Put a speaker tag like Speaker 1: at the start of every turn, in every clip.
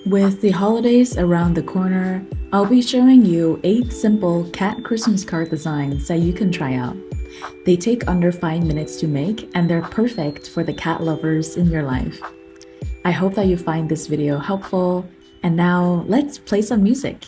Speaker 1: With the holidays around the corner, I'll be showing you 8 simple cat Christmas card designs that you can try out. They take under 5 minutes to make and they're perfect for the cat lovers in your life. I hope that you find this video helpful, and now let's play some music.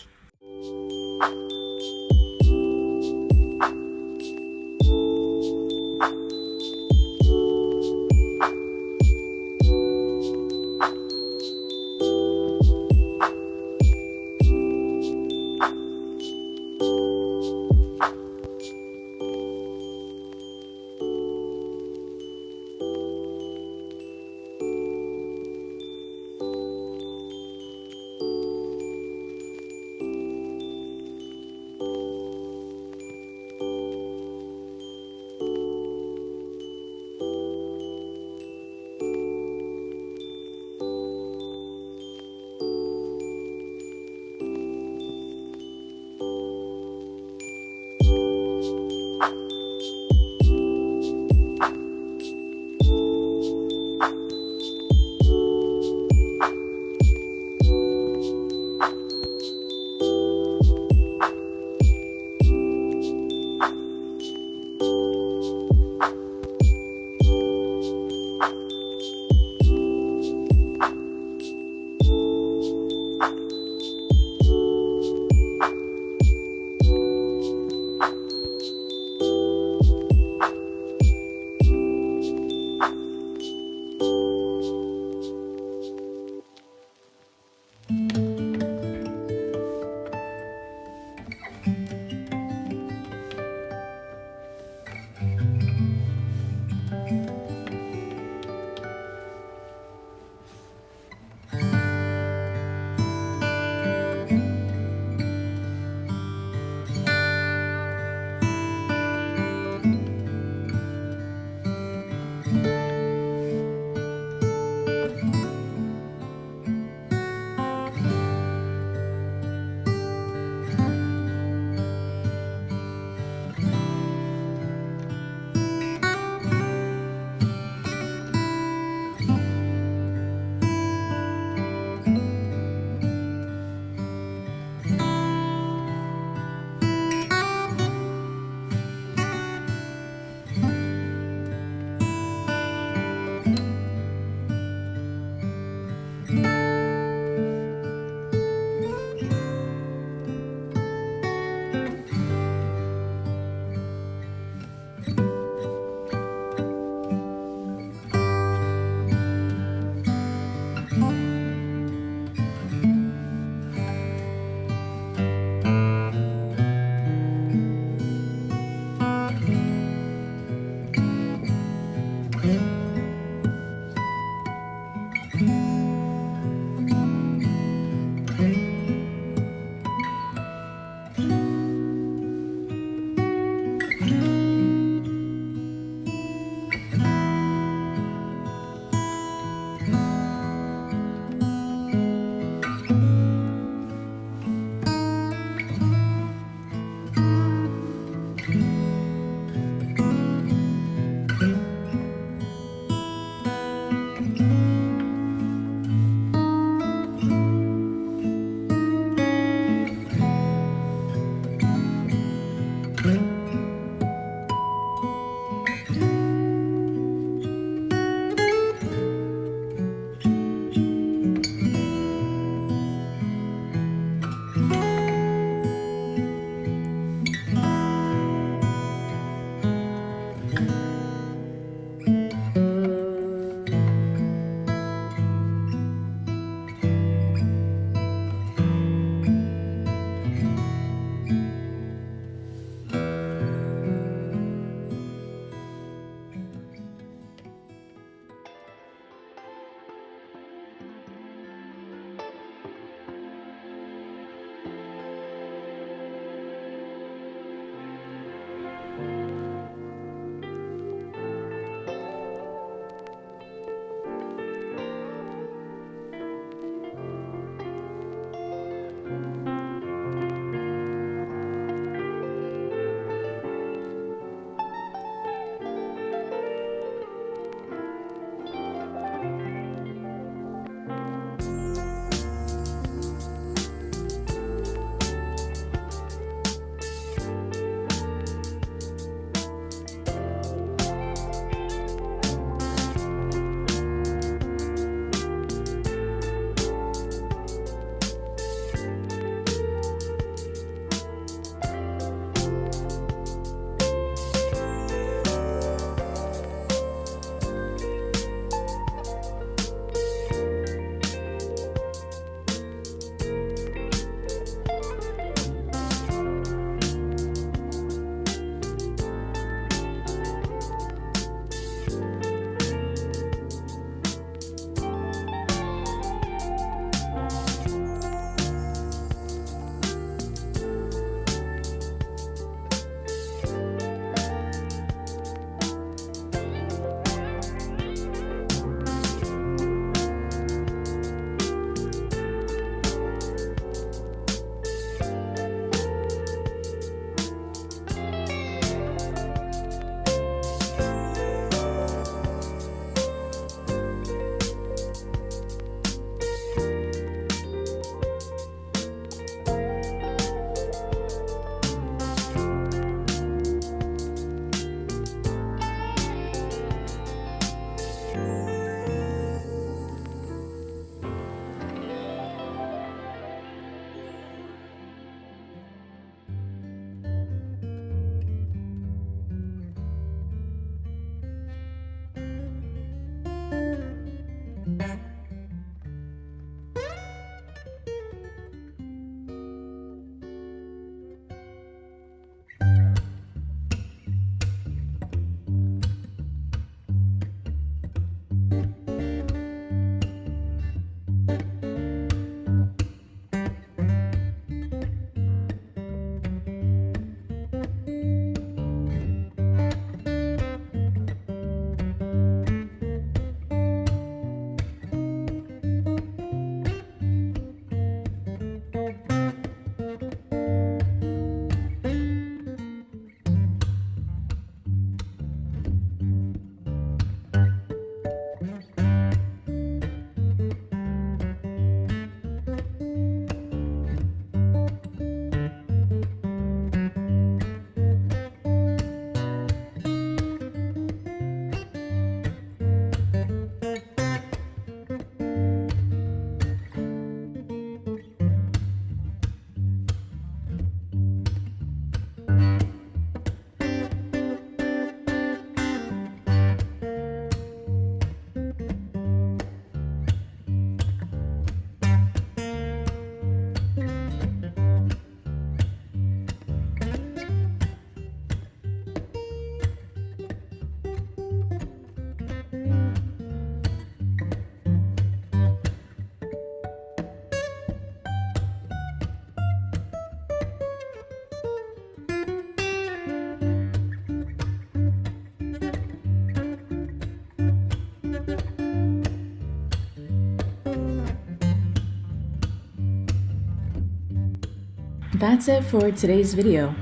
Speaker 1: that's it for today's video.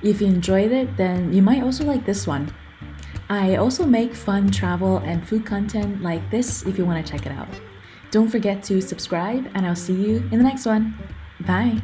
Speaker 1: If you enjoyed it, then you might also like this one. I also make fun travel and food content like this if you want to check it out. Don't forget to subscribe, and I'll see you in the next one. Bye!